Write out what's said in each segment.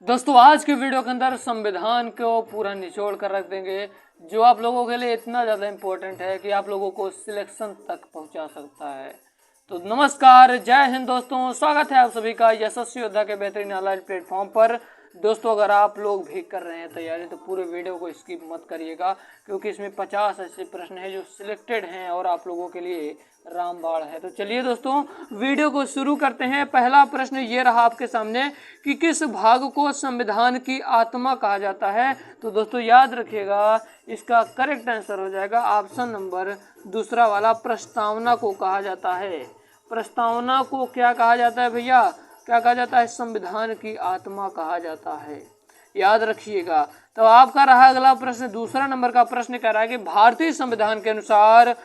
दोस्तों आज के वीडियो के अंदर संविधान को पूरा निचोड़ कर रख देंगे, जो आप लोगों के लिए इतना ज़्यादा इम्पोर्टेंट है कि आप लोगों को सिलेक्शन तक पहुंचा सकता है। तो नमस्कार, जय हिंद दोस्तों, स्वागत है आप सभी का यशस्वी योद्धा के बेहतरीन ऑनलाइन प्लेटफॉर्म पर। दोस्तों अगर आप लोग भी कर रहे हैं तैयारी तो पूरे वीडियो को स्किप मत करिएगा, क्योंकि इसमें 50 ऐसे प्रश्न हैं जो सिलेक्टेड हैं और आप लोगों के लिए रामबाण है। तो चलिए दोस्तों वीडियो को शुरू करते हैं। पहला प्रश्न ये रहा आपके सामने कि किस भाग को संविधान की आत्मा कहा जाता है। तो दोस्तों याद रखिएगा, इसका करेक्ट आंसर हो जाएगा ऑप्शन नंबर दूसरा वाला, प्रस्तावना को कहा जाता है। प्रस्तावना को क्या कहा जाता है भैया? क्या कहा जाता है? संविधान की आत्मा कहा जाता है, याद रखिएगा। तो आपका रहा अगला प्रश्न, दूसरा नंबर का प्रश्न कह रहा है कि भारतीय संविधान के अनुसार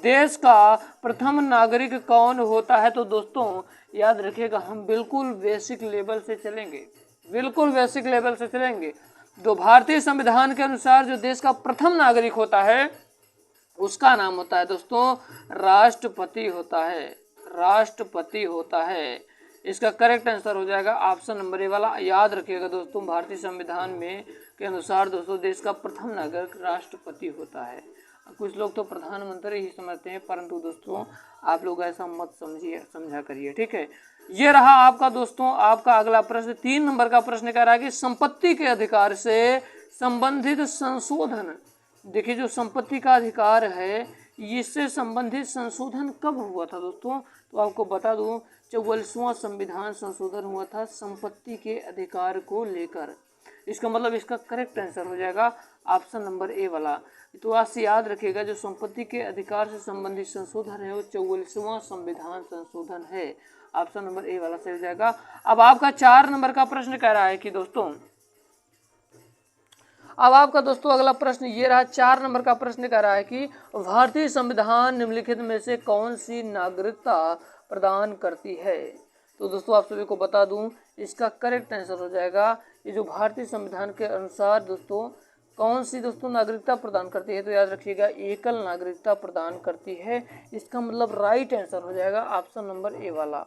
देश का प्रथम नागरिक कौन होता है। तो दोस्तों याद रखिएगा, हम बिल्कुल बेसिक लेवल से चलेंगे, बिल्कुल बेसिक लेवल से चलेंगे। तो भारतीय संविधान के अनुसार जो देश का प्रथम नागरिक होता है उसका नाम होता है दोस्तों राष्ट्रपति होता है, राष्ट्रपति होता है। इसका करेक्ट आंसर हो जाएगा ऑप्शन नंबर ए वाला। याद रखिएगा दोस्तों, भारतीय संविधान में के अनुसार दोस्तों देश का प्रथम नागरिक राष्ट्रपति होता है। कुछ लोग तो प्रधानमंत्री ही समझते हैं, परंतु दोस्तों आप लोग ऐसा मत समझा करिए, ठीक है। ये रहा आपका दोस्तों आपका अगला प्रश्न, 3 नंबर का प्रश्न कह रहा है कि संपत्ति के अधिकार से संबंधित संशोधन। देखिए जो संपत्ति का अधिकार है इससे संबंधित संशोधन कब हुआ था दोस्तों? तो आपको बता दूं, 44वां संविधान संशोधन हुआ था संपत्ति के अधिकार को लेकर। इसका मतलब इसका करेक्ट आंसर हो जाएगा ऑप्शन नंबर ए वाला। तो आज से याद रखिएगा, जो संपत्ति के अधिकार से संबंधित संशोधन है वो 44वां संविधान संशोधन है। ऑप्शन नंबर ए वाला सही हो जाएगा। अब आपका 4 नंबर का प्रश्न कह रहा है कि दोस्तों, अब आपका दोस्तों अगला प्रश्न ये रहा, 4 नंबर का प्रश्न कह रहा है कि भारतीय संविधान निम्नलिखित में से कौन सी नागरिकता प्रदान करती है। तो दोस्तों आप सभी को बता दूं, इसका करेक्ट आंसर हो जाएगा, ये जो भारतीय संविधान के अनुसार दोस्तों कौन सी दोस्तों नागरिकता प्रदान करती है। तो याद रखिएगा, एकल नागरिकता प्रदान करती है। इसका मतलब राइट आंसर हो जाएगा ऑप्शन नंबर ए वाला,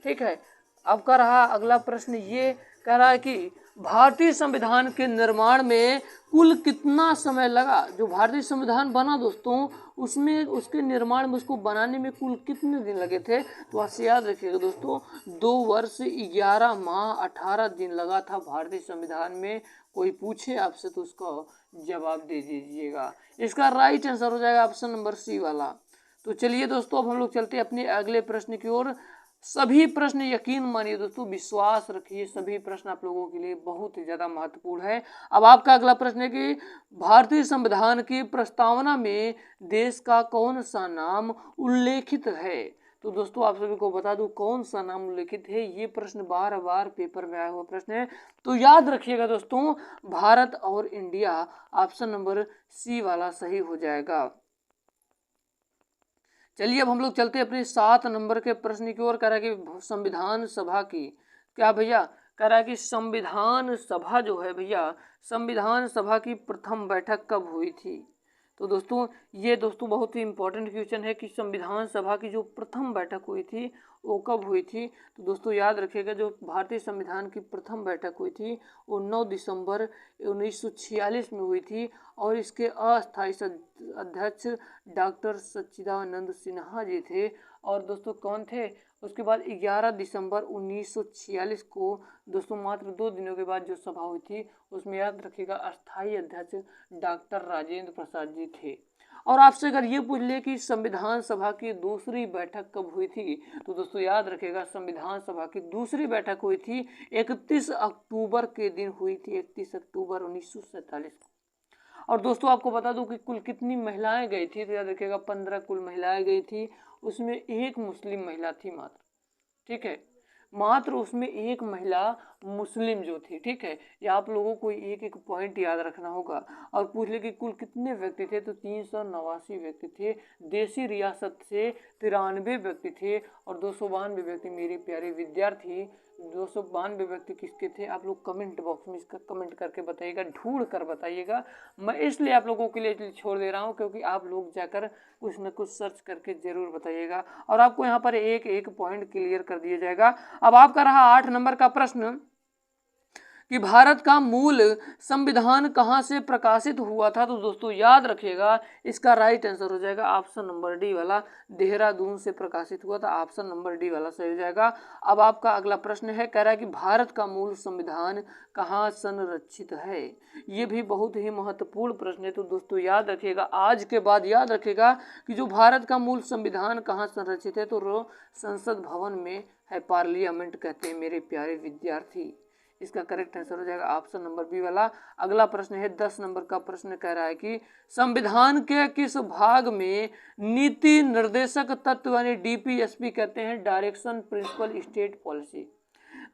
ठीक है। आपका रहा अगला प्रश्न, ये कह रहा है कि भारतीय संविधान के निर्माण में कुल कितना समय लगा। जो भारतीय संविधान बना दोस्तों उसमें उसके निर्माण में, उसको बनाने में कुल कितने दिन लगे थे। तो आपसे याद रखिएगा दोस्तों, 2 वर्ष 11 माह 18 दिन लगा था भारतीय संविधान में। कोई पूछे आपसे तो उसका जवाब दे दीजिएगा। इसका राइट आंसर हो जाएगा ऑप्शन नंबर सी वाला। तो चलिए दोस्तों अब हम लोग चलते हैं अपने अगले प्रश्न की ओर। सभी प्रश्न यकीन मानिए दोस्तों, विश्वास रखिए, सभी प्रश्न आप लोगों के लिए बहुत ही ज़्यादा महत्वपूर्ण है। अब आपका अगला प्रश्न है कि भारतीय संविधान की प्रस्तावना में देश का कौन सा नाम उल्लेखित है। तो दोस्तों आप सभी को बता दूं कौन सा नाम उल्लेखित है। ये प्रश्न बार बार पेपर में आया हुआ प्रश्न है, तो याद रखिएगा दोस्तों, भारत और इंडिया। ऑप्शन नंबर सी वाला सही हो जाएगा। चलिए अब हम लोग चलते हैं अपने 7 नंबर के प्रश्न की ओर। कह रहा है कि संविधान सभा की, क्या भैया कह रहा है कि संविधान सभा जो है भैया, संविधान सभा की प्रथम बैठक कब हुई थी। तो दोस्तों ये दोस्तों बहुत ही इंपॉर्टेंट क्वेश्चन है कि संविधान सभा की जो प्रथम बैठक हुई थी वो कब हुई थी। तो दोस्तों याद रखिएगा, जो भारतीय संविधान की प्रथम बैठक हुई थी वो 9 दिसंबर 1946 में हुई थी, और इसके अस्थायी अध्यक्ष डॉक्टर सच्चिदानंद सिन्हा जी थे। और दोस्तों कौन थे? उसके बाद 11 दिसंबर 1946 को दोस्तों मात्र 2 दिनों के बाद जो सभा हुई थी उसमें याद रखिएगा अस्थायी अध्यक्ष डॉक्टर राजेंद्र प्रसाद जी थे। और आपसे अगर ये पूछ ले कि संविधान सभा की दूसरी बैठक कब हुई थी, तो दोस्तों याद रखिएगा संविधान सभा की दूसरी बैठक हुई थी 31 अक्टूबर के दिन हुई थी, 31 अक्टूबर 1947 को। और दोस्तों आपको बता दूं कि कुल कितनी महिलाएं गई थी। तो याद रखिएगा 15 कुल महिलाएं गई थी, उसमें एक मुस्लिम महिला थी मात्र, ठीक है, मात्र उसमें एक महिला मुस्लिम जो थी, ठीक है। ये आप लोगों को एक एक पॉइंट याद रखना होगा। और पूछ ले कि कुल कितने व्यक्ति थे, तो 389 व्यक्ति थे। देशी रियासत से 93 व्यक्ति थे, और 292 व्यक्ति मेरे प्यारे विद्यार्थी, 292 व्यक्ति किसके थे आप लोग कमेंट बॉक्स में इसका कमेंट करके बताइएगा, ढूंढ कर बताइएगा। मैं इसलिए आप लोगों के लिए छोड़ दे रहा हूं क्योंकि आप लोग जाकर कुछ न कुछ सर्च करके जरूर बताइएगा, और आपको यहाँ पर एक एक पॉइंट क्लियर कर दिया जाएगा। अब आपका रहा 8 नंबर का प्रश्न कि भारत का मूल संविधान कहाँ से प्रकाशित हुआ था, तो दोस्तों याद रखिएगा इसका राइट आंसर हो जाएगा ऑप्शन नंबर डी वाला, देहरादून से प्रकाशित हुआ था। ऑप्शन नंबर डी वाला सही हो जाएगा। अब आपका अगला प्रश्न है, कह रहा है कि भारत का मूल संविधान कहाँ संरक्षित है। ये भी बहुत ही महत्वपूर्ण प्रश्न है, तो दोस्तों याद रखिएगा, आज के बाद याद रखिएगा कि जो भारत का मूल संविधान कहाँ संरक्षित है, तो संसद भवन में है, पार्लियामेंट कहते हैं मेरे प्यारे विद्यार्थी। इसका करेक्ट आंसर हो जाएगा ऑप्शन नंबर बी वाला। अगला प्रश्न है 10 नंबर का प्रश्न, कह रहा है कि संविधान के किस भाग में नीति निर्देशक तत्व यानी डीपीएसपी कहते हैं, डायरेक्शन प्रिंसिपल स्टेट पॉलिसी।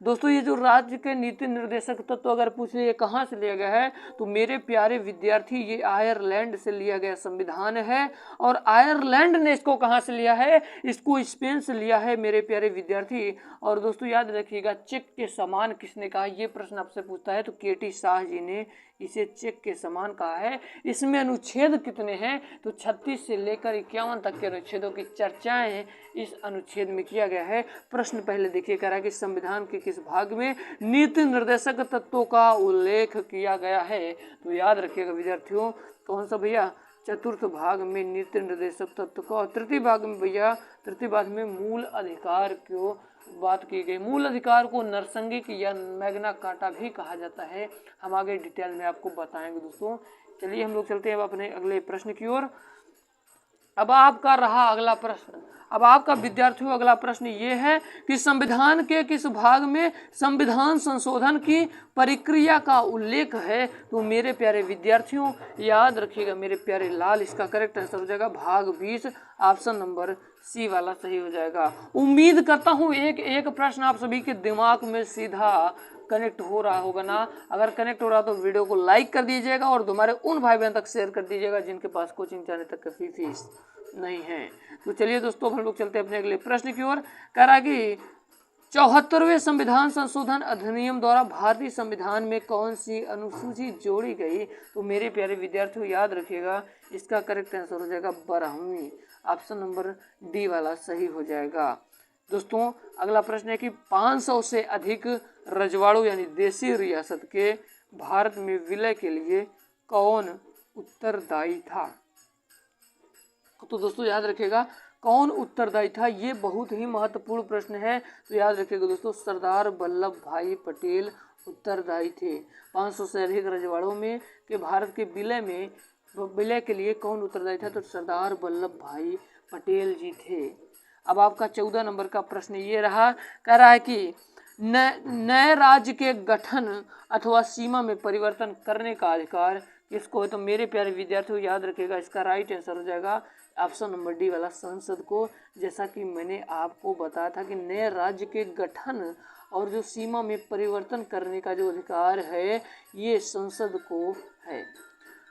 दोस्तों ये जो राज्य के नीति निर्देशक तत्व अगर पूछ लिया कहाँ से लिया गया है, तो मेरे प्यारे विद्यार्थी ये आयरलैंड से लिया गया संविधान है। और आयरलैंड ने इसको कहाँ से लिया है, इसको स्पेन से लिया है मेरे प्यारे विद्यार्थी। और दोस्तों याद रखिएगा, चेक के समान किसने कहा, ये प्रश्न आपसे पूछता है तो केटी शाह जी ने इसे चेक के समान कहा है। इसमें अनुच्छेद कितने हैं, तो 36 से लेकर 51 तक के अनुच्छेदों की चर्चाएं इस अनुच्छेद में किया गया है। प्रश्न पहले देखिए, कह रहा है कि संविधान के किस भाग में नीति निर्देशक तत्वों का उल्लेख किया गया है, तो याद रखिएगा विद्यार्थियों, कौन सा भैया, चतुर्थ भाग में नीति निर्देशक तत्व का। और तृतीय भाग में भैया, तृतीय भाग में मूल अधिकार को बात की गई। मूल अधिकार को नरसंगिक या मैग्ना कार्टा भी कहा जाता है, हम आगे डिटेल में आपको बताएंगे दोस्तों। चलिए हम लोग चलते हैं अब अपने अगले प्रश्न की ओर। अब आपका रहा अगला प्रश्न, अब आपका विद्यार्थियों अगला प्रश्न ये है कि संविधान के किस भाग में संविधान संशोधन की प्रक्रिया का उल्लेख है, तो मेरे प्यारे विद्यार्थियों याद रखिएगा मेरे प्यारे लाल, इसका करेक्ट आंसर हो जाएगा भाग 20, ऑप्शन नंबर सी वाला सही हो जाएगा। उम्मीद करता हूँ एक प्रश्न आप सभी के दिमाग में सीधा कनेक्ट हो रहा होगा ना। अगर कनेक्ट हो रहा तो वीडियो को लाइक कर दीजिएगा और तुम्हारे उन भाई बहन तक शेयर कर दीजिएगा जिनके पास कोचिंग जाने तक का फीस नहीं है। तो चलिए दोस्तों हम लोग चलते हैं अपने अगले प्रश्न की ओर। कह रहा है कि 74वें संविधान संशोधन अधिनियम द्वारा भारतीय संविधान में कौन सी अनुसूची जोड़ी गई, तो मेरे प्यारे विद्यार्थियों याद रखिएगा इसका करेक्ट आंसर हो जाएगा 12वीं, ऑप्शन नंबर डी वाला सही हो जाएगा। दोस्तों अगला प्रश्न है कि 500 से अधिक रजवाड़ों यानी देसी रियासत के भारत में विलय के लिए कौन उत्तरदायी था, तो दोस्तों याद रखिएगा कौन उत्तरदायी था, ये बहुत ही महत्वपूर्ण प्रश्न है। तो याद रखिएगा दोस्तों, सरदार वल्लभ भाई पटेल उत्तरदायी थे। 500 से अधिक रजवाड़ों में के भारत के विलय के लिए कौन उत्तरदायी था, तो सरदार वल्लभ भाई पटेल जी थे। अब आपका 14 नंबर का प्रश्न ये रहा, कह रहा है कि नए राज्य के गठन अथवा सीमा में परिवर्तन करने का अधिकार किसको है, तो मेरे प्यारे विद्यार्थियों याद रखिएगा इसका राइट आंसर हो जाएगा ऑप्शन नंबर डी वाला, संसद को। जैसा कि मैंने आपको बताया था कि नए राज्य के गठन और जो सीमा में परिवर्तन करने का जो अधिकार है ये संसद को है।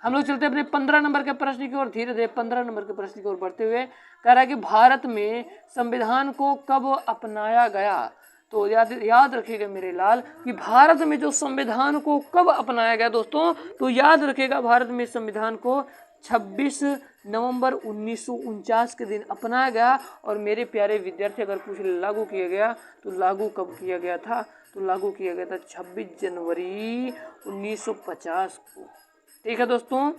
हम लोग चलते हैं अपने 15 नंबर के प्रश्न की ओर, धीरे धीरे 15 नंबर के प्रश्न की ओर बढ़ते हुए। कह रहा है कि भारत में संविधान को कब अपनाया गया, तो याद रखिएगा मेरे लाल कि भारत में जो संविधान को कब अपनाया गया दोस्तों, तो याद रखिएगा भारत में संविधान को 26 नवंबर 1949 के दिन अपनाया गया। और मेरे प्यारे विद्यार्थी अगर पूछ लागू किया गया तो लागू कब किया गया था, तो लागू किया गया था 26 जनवरी 1950 को। ठीक है दोस्तों,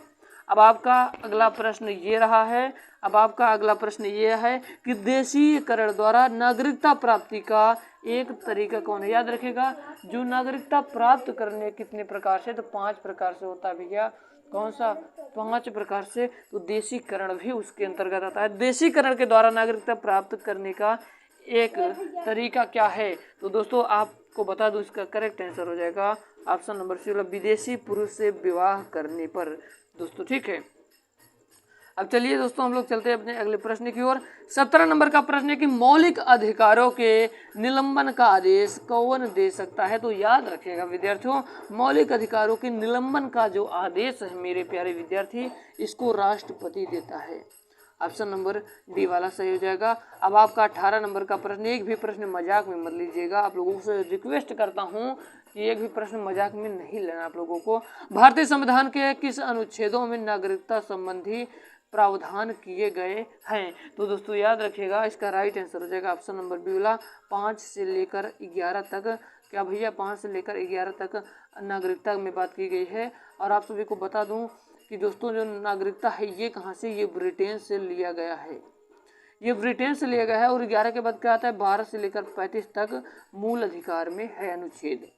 अब आपका अगला प्रश्न ये रहा है, अब आपका अगला प्रश्न ये है कि देशीकरण द्वारा नागरिकता प्राप्ति का एक तरीका कौन है। याद रखिएगा जो नागरिकता प्राप्त करने कितने प्रकार से, तो 5 प्रकार से होता है भैया। कौन सा, 5 प्रकार से, तो देशीकरण भी उसके अंतर्गत आता है। देशीकरण के द्वारा नागरिकता प्राप्त करने का एक तरीका क्या है, तो दोस्तों आपको बता दूं इसका करेक्ट आंसर हो जाएगा ऑप्शन नंबर सी, विदेशी पुरुष से विवाह करने पर दोस्तों। ठीक है, अब चलिए दोस्तों हम लोग चलते हैं अपने अगले प्रश्न की ओर। 17 नंबर का प्रश्न है कि मौलिक अधिकारों के निलंबन का आदेश कौन दे सकता है, तो याद रखिएगा विद्यार्थियों मौलिक अधिकारों के निलंबन का जो आदेश है मेरे प्यारे विद्यार्थी, इसको राष्ट्रपति देता है। ऑप्शन नंबर डी वाला सही हो जाएगा। अब आपका 18 नंबर का प्रश्न, एक भी प्रश्न मजाक में मत लीजिएगा, आप लोगों से रिक्वेस्ट करता हूँ कि एक भी प्रश्न मजाक में नहीं लेना आप लोगों को। भारतीय संविधान के किस अनुच्छेदों में नागरिकता संबंधी प्रावधान किए गए हैं, तो दोस्तों याद रखिएगा इसका राइट आंसर हो जाएगा ऑप्शन नंबर बी वाला, 5 से लेकर 11 तक क्या भैया 5 से लेकर 11 तक नागरिकता में बात की गई है। और आप सभी को बता दूं कि दोस्तों जो नागरिकता है ये कहाँ से, ये ब्रिटेन से लिया गया है, ये ब्रिटेन से लिया गया है। और 11 के बाद क्या आता है, 12 से लेकर 35 तक मूल अधिकार में है अनुच्छेद।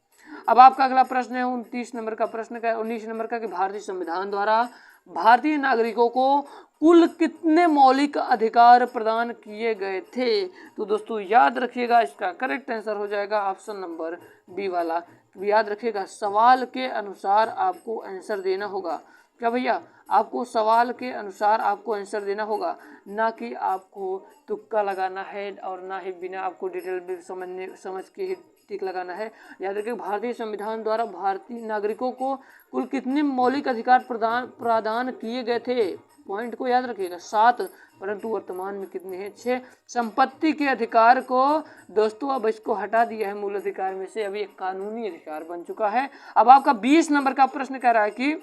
अब आपका अगला प्रश्न है 29 नंबर का प्रश्न का 19 नंबर का कि भारतीय संविधान द्वारा भारतीय नागरिकों को कुल कितने मौलिक अधिकार प्रदान किए गए थे। तो दोस्तों याद रखिएगा, इसका करेक्ट आंसर हो जाएगा ऑप्शन नंबर बी वाला। याद रखिएगा, सवाल के अनुसार आपको आंसर देना होगा। क्या भैया, आपको सवाल के अनुसार आपको आंसर देना होगा, ना कि आपको तुक्का लगाना है और ना ही बिना आपको डिटेल में समझ के ही टिक लगाना है। याद रखिए, भारतीय संविधान द्वारा भारतीय नागरिकों को कुल कितने मौलिक अधिकार प्रदान किए गए थे। पॉइंट को याद रखिएगा, 7, परंतु वर्तमान में कितने हैं, 6। संपत्ति के अधिकार को दोस्तों अब इसको हटा दिया है मूल अधिकार में से, अभी एक कानूनी अधिकार बन चुका है। अब आपका 20 नंबर का प्रश्न कह रहा है कि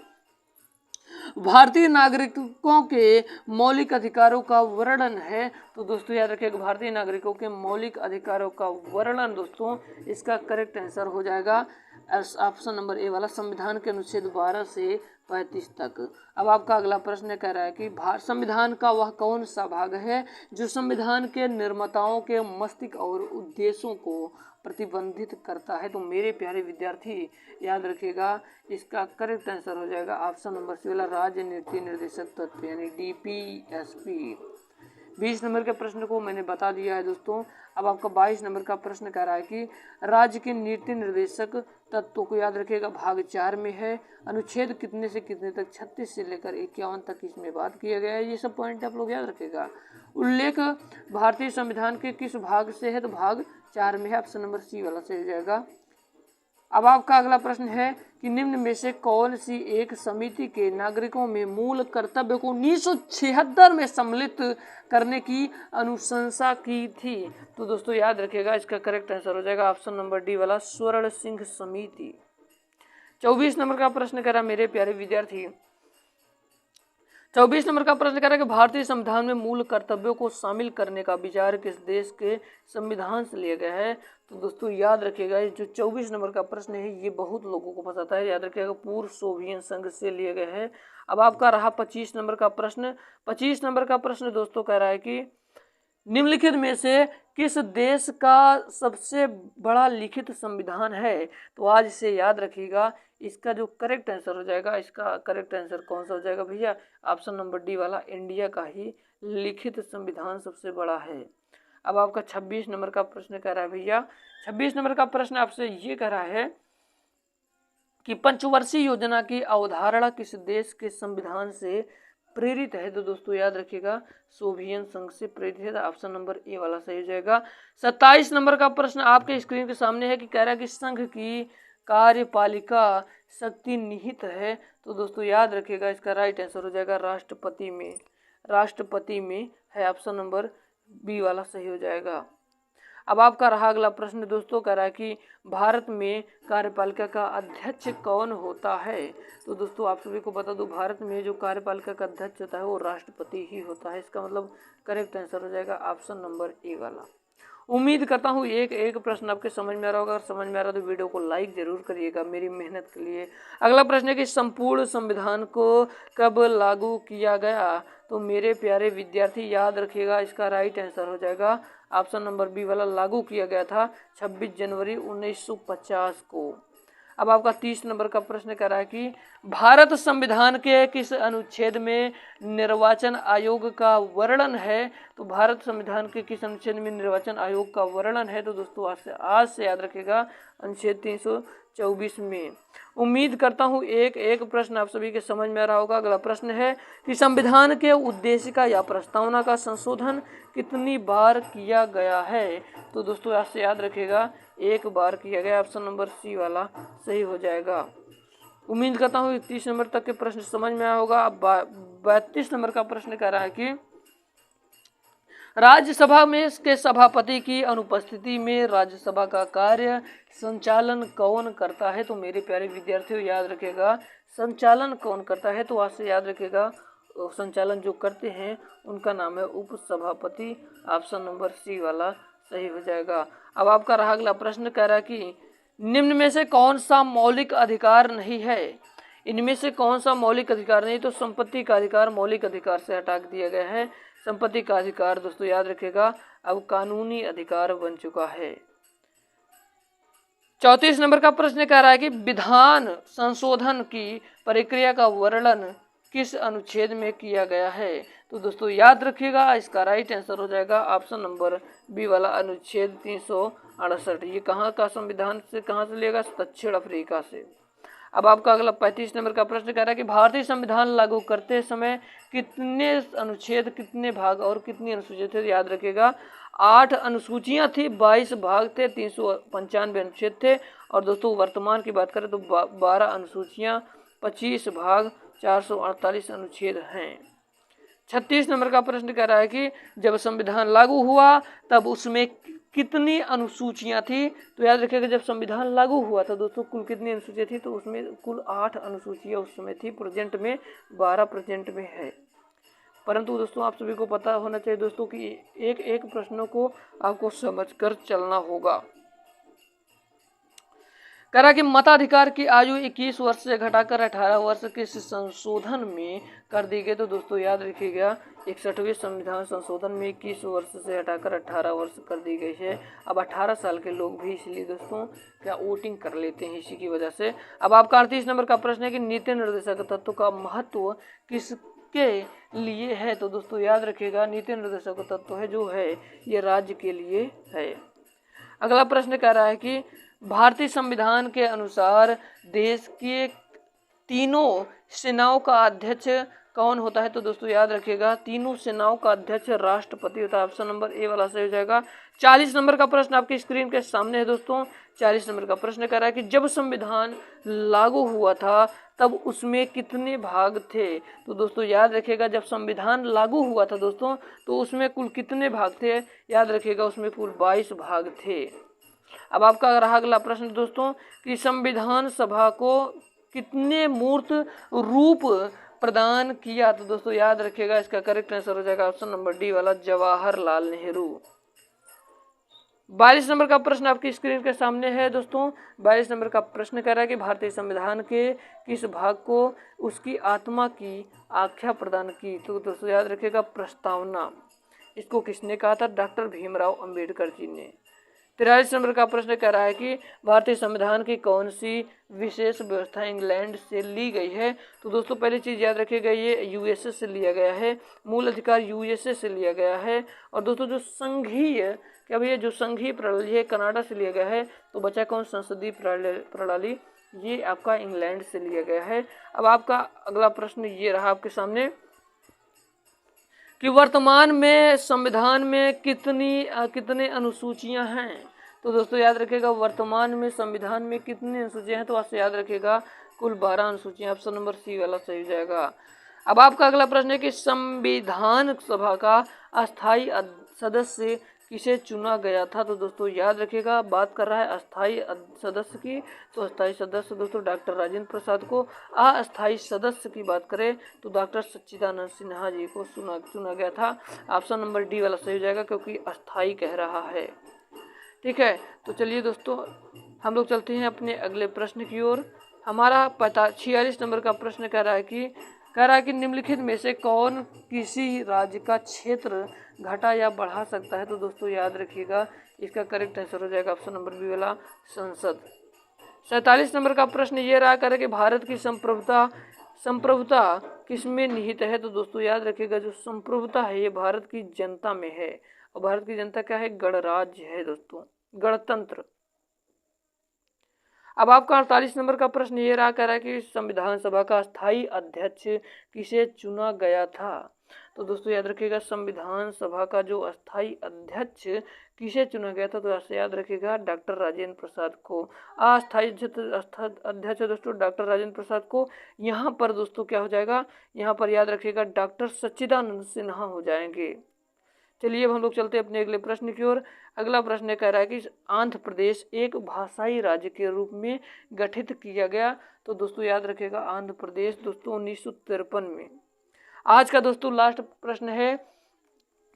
भारतीय नागरिकों के मौलिक अधिकारों का वर्णन है। तो दोस्तों याद रखिएगा, भारतीय नागरिकों के मौलिक अधिकारों का वर्णन दोस्तों इसका करेक्ट आंसर हो जाएगा ऑप्शन नंबर ए वाला, संविधान के अनुच्छेद 12 से 35 तक। अब आपका अगला प्रश्न कह रहा है कि संविधान का वह कौन सा भाग है जो संविधान के निर्माताओं के मस्तिष्क और उद्देश्यों को प्रतिबंधित करता है। तो मेरे प्यारे विद्यार्थी याद रखिएगा, इसका करेक्ट आंसर हो जाएगा ऑप्शन नंबर सी वाला, राज्य नीति निर्देशक तत्व यानी DPSP। 20 नंबर के प्रश्न को मैंने बता दिया है दोस्तों। अब आपका 22 नंबर का प्रश्न कह रहा है कि राज्य के नीति निर्देशक तत्वों को याद रखिएगा भाग 4 में है, अनुच्छेद कितने से कितने तक, 36 से लेकर 51 तक इसमें बात किया गया है। ये सब पॉइंट आप लोग याद रखिएगा। उल्लेख भारतीय संविधान के किस भाग से है, तो भाग 4 में है, ऑप्शन नंबर सी वाला सही हो जाएगा। अब आपका अगला प्रश्न है कि निम्न में से कौन सी एक समिति के नागरिकों में मूल कर्तव्य को 1976 में सम्मिलित करने की अनुशंसा की थी। तो दोस्तों याद रखिएगा, इसका करेक्ट आंसर हो जाएगा ऑप्शन नंबर डी वाला, स्वर्ण सिंह समिति। 24 नंबर का प्रश्न कह रहा मेरे प्यारे विद्यार्थी, 24 नंबर का प्रश्न कह रहा है कि भारतीय संविधान में मूल कर्तव्यों को शामिल करने का विचार किस देश के संविधान से लिया गया है। तो दोस्तों याद रखिएगा, ये जो 24 नंबर का प्रश्न है ये बहुत लोगों को फंसाता है। याद रखिएगा, पूर्व सोवियत संघ से लिए गए हैं। अब आपका रहा 25 नंबर का प्रश्न। 25 नंबर का प्रश्न दोस्तों कह रहा है कि निम्नलिखित में से किस देश का सबसे बड़ा लिखित संविधान है। तो आज से याद रखिएगा, इसका जो करेक्ट आंसर हो जाएगा, इसका करेक्ट आंसर कौन सा हो जाएगा भैया, ऑप्शन नंबर डी वाला, इंडिया का ही लिखित संविधान सबसे बड़ा है। अब आपका 26 नंबर का प्रश्न कह रहा है भैया, 26 नंबर का प्रश्न आपसे ये कह रहा है कि पंचवर्षीय योजना की अवधारणा किस देश के संविधान से प्रेरित है। तो दोस्तों याद रखिएगा, सोवियत संघ से प्रेरित है, ऑप्शन नंबर ए वाला सही हो जाएगा। 27 नंबर का प्रश्न आपके स्क्रीन के सामने है कि कह रहा है कि संघ की कार्यपालिका शक्ति निहित है। तो दोस्तों याद रखिएगा, इसका राइट आंसर हो जाएगा राष्ट्रपति में है, ऑप्शन नंबर बी वाला सही हो जाएगा। अब आपका रहा अगला प्रश्न दोस्तों कह रहा है कि भारत में कार्यपालिका का अध्यक्ष कौन होता है। तो दोस्तों आप सभी को बता दूं, भारत में जो कार्यपालिका का अध्यक्ष होता है वो राष्ट्रपति ही होता है। इसका मतलब करेक्ट आंसर हो जाएगा ऑप्शन नंबर ए वाला। उम्मीद करता हूँ एक प्रश्न आपके समझ में आ रहा होगा। अगर समझ में आ रहा तो वीडियो को लाइक जरूर करिएगा मेरी मेहनत के लिए। अगला प्रश्न है कि संपूर्ण संविधान को कब लागू किया गया। तो मेरे प्यारे विद्यार्थी याद रखिएगा, इसका राइट आंसर हो जाएगा ऑप्शन नंबर बी वाला, लागू किया गया था 26 जनवरी 1950 को। अब आपका 30 नंबर का प्रश्न कह रहा है कि भारत संविधान के किस अनुच्छेद में निर्वाचन आयोग का वर्णन है। तो भारत संविधान के किस अनुच्छेद में निर्वाचन आयोग का वर्णन है। तो दोस्तों आज से याद रखिएगा, अनुच्छेद 324 में। उम्मीद करता हूँ एक प्रश्न आप सभी के समझ में आ रहा होगा। अगला प्रश्न है कि संविधान के उद्देशिका या प्रस्तावना का संशोधन कितनी बार किया गया है। तो दोस्तों आज से याद रखिएगा, 1 बार किया गया, ऑप्शन नंबर सी वाला सही हो जाएगा। उम्मीद करता हूँ 30 नंबर तक के प्रश्न समझ में आया होगा। अब 32 नंबर का प्रश्न कह रहा है कि राज्यसभा में के सभापति की अनुपस्थिति में राज्यसभा का कार्य संचालन कौन करता है। तो मेरे प्यारे विद्यार्थियों याद रखिएगा, संचालन कौन करता है। तो आज से याद रखिएगा, संचालन जो करते हैं उनका नाम है उप सभापति, ऑप्शन नंबर सी वाला सही हो जाएगा। अब आपका रहा अगला प्रश्न कह रहा है कि निम्न में से कौन सा मौलिक अधिकार नहीं है? इनमें से कौन सा मौलिक अधिकार नहीं? तो संपत्ति का अधिकार मौलिक अधिकार से हटा दिया गया है। संपत्ति का अधिकार दोस्तों याद रखिएगा अब कानूनी अधिकार बन चुका है। 34 नंबर का प्रश्न कह रहा है कि विधान संशोधन की प्रक्रिया का वर्णन किस अनुच्छेद में किया गया है? तो दोस्तों याद रखिएगा इसका राइट आंसर हो जाएगा ऑप्शन नंबर बी वाला अनुच्छेद 368। ये कहाँ का संविधान से कहाँ से लिया? दक्षिण अफ्रीका से। अब आपका अगला 35 नंबर का प्रश्न कह रहा है कि भारतीय संविधान लागू करते समय कितने अनुच्छेद, कितने भाग और कितनी अनुसूचियां थे? याद रखिएगा 8 अनुसूचियां थी, 22 भाग थे, 395 अनुच्छेद थे। और दोस्तों वर्तमान की बात करें तो 12 अनुसूचियां, 25 भाग, 448 अनुच्छेद हैं। 36 नंबर का प्रश्न कह रहा है कि जब संविधान लागू हुआ तब उसमें कितनी अनुसूचियां थी? तो याद रखिएगा जब संविधान लागू हुआ था दोस्तों कुल कितनी अनुसूचियां थी? तो उसमें कुल 8 अनुसूचियां उस समय थी। प्रेजेंट में 12 प्रेजेंट में है। परंतु दोस्तों आप सभी को पता होना चाहिए दोस्तों कि एक एक प्रश्नों को आपको समझकर चलना होगा। कह रहा कि मताधिकार की आयु 21 वर्ष से घटाकर 18 वर्ष के संशोधन में कर दी गई। तो दोस्तों याद रखिएगा 61वें संविधान संशोधन में 21 वर्ष से हटाकर 18 वर्ष कर दी गई है। अब 18 साल के लोग भी इसलिए दोस्तों क्या वोटिंग कर लेते हैं इसी की वजह से। अब आपका 38 नंबर का प्रश्न है कि नीति निर्देशक तत्व का महत्व किसके लिए है? तो दोस्तों याद रखिएगा नीति निर्देशक तत्व है जो है ये राज्य के लिए है। अगला प्रश्न कह रहा है कि भारतीय संविधान के अनुसार देश के तीनों सेनाओं का अध्यक्ष कौन होता है? तो दोस्तों याद रखिएगा तीनों सेनाओं का अध्यक्ष राष्ट्रपति होता है। ऑप्शन नंबर ए वाला सही हो जाएगा। 40 नंबर का प्रश्न आपकी स्क्रीन के सामने है दोस्तों। 40 नंबर का प्रश्न कह रहा है कि जब संविधान लागू हुआ था तब उसमें कितने भाग थे? तो दोस्तों याद रखिएगा जब संविधान लागू हुआ था दोस्तों तो उसमें कुल कितने भाग थे? याद रखिएगा उसमें कुल 22 भाग थे। अब आपका रहा अगला प्रश्न दोस्तों कि संविधान सभा को कितने मूर्त रूप प्रदान किया? तो दोस्तों याद रखिएगा इसका करेक्ट आंसर हो जाएगा ऑप्शन नंबर डी वाला जवाहरलाल नेहरू। 42 नंबर का प्रश्न आपकी स्क्रीन के सामने है दोस्तों। 42 नंबर का प्रश्न कह रहा है कि भारतीय संविधान के किस भाग को उसकी आत्मा की आख्या प्रदान की? तो दोस्तों याद रखिएगा प्रस्तावना। इसको किसने कहा था? डॉक्टर भीमराव अंबेडकर जी ने। 43 नंबर का प्रश्न कह रहा है कि भारतीय संविधान की कौन सी विशेष व्यवस्था इंग्लैंड से ली गई है? तो दोस्तों पहली चीज याद रखिएगा ये यूएसए से लिया गया है। मूल अधिकार यूएसए से लिया गया है। और दोस्तों जो संघीय क्या भैया जो संघीय प्रणाली है कनाडा से लिया गया है। तो बचा कौन? संसदीय प्रणाली, ये आपका इंग्लैंड से लिया गया है। अब आपका अगला प्रश्न ये रहा आपके सामने कि वर्तमान में संविधान में कितने अनुसूचियां हैं? तो दोस्तों याद रखिएगा वर्तमान में संविधान में कितनी अनुसूचियां हैं? तो आपसे याद रखिएगा कुल 12 अनुसूचियां। ऑप्शन नंबर सी वाला सही हो जाएगा। अब आपका अगला प्रश्न है कि संविधान सभा का अस्थायी सदस्य किसे चुना गया था? तो दोस्तों याद रखिएगा बात कर रहा है अस्थायी सदस्य की। तो अस्थायी सदस्य दोस्तों डॉक्टर राजेंद्र प्रसाद को। अस्थायी सदस्य की बात करें तो डॉक्टर सच्चिदानंद सिन्हा जी को चुना गया था। ऑप्शन नंबर डी वाला सही हो जाएगा क्योंकि अस्थायी कह रहा है। ठीक है, तो चलिए दोस्तों हम लोग चलते हैं अपने अगले प्रश्न की ओर। हमारा 46 नंबर का प्रश्न कह रहा है कि निम्नलिखित में से कौन किसी राज्य का क्षेत्र घटा या बढ़ा सकता है? तो दोस्तों याद रखिएगा इसका करेक्ट आंसर हो जाएगा ऑप्शन नंबर बी वाला संसद। 47 नंबर का प्रश्न ये रहा करे कि भारत की संप्रभुता किसमें निहित है? तो दोस्तों याद रखिएगा जो संप्रभुता है ये भारत की जनता में है। और भारत की जनता क्या है? गणराज्य है दोस्तों, गणतंत्र। अब आपका 48 नंबर का प्रश्न ये रहा कह रहा है कि संविधान सभा का स्थायी अध्यक्ष किसे चुना गया था? तो दोस्तों याद रखिएगा संविधान सभा का जो अस्थायी अध्यक्ष किसे चुना गया था? तो ऐसे याद रखिएगा डॉक्टर राजेंद्र प्रसाद को। अस्थायी अध्यक्ष दोस्तों डॉक्टर राजेंद्र प्रसाद को। यहाँ पर दोस्तों क्या हो जाएगा? यहाँ पर याद रखिएगा डॉक्टर सच्चिदानंद सिन्हा हो जाएंगे। चलिए अब हम लोग चलते हैं अपने अगले प्रश्न की ओर। अगला प्रश्न कह रहा है कि आंध्र प्रदेश एक भाषाई राज्य के रूप में गठित किया गया। तो दोस्तों याद रखिएगा आंध्र प्रदेश दोस्तों 1953 में। आज का दोस्तों लास्ट प्रश्न है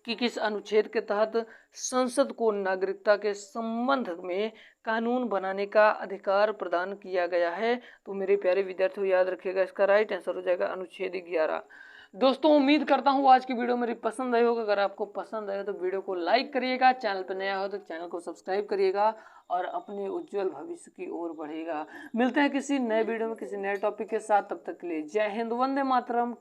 कि किस अनुच्छेद के तहत संसद को नागरिकता के संबंध में कानून बनाने का अधिकार प्रदान किया गया है। तो मेरे प्यारे विद्यार्थियों याद रखिएगा, इसका राइट आंसर हो जाएगा अनुच्छेद 11। दोस्तों उम्मीद करता हूँ आज की वीडियो मेरी पसंद आई होगा। अगर आपको पसंद आए तो वीडियो को लाइक करिएगा, चैनल पर नया हो तो चैनल को सब्सक्राइब करिएगा और अपने उज्जवल भविष्य की ओर बढ़ेगा। मिलते हैं किसी नए वीडियो में किसी नए टॉपिक के साथ, तब तक के लिए जय हिंद, वंदे मातरम।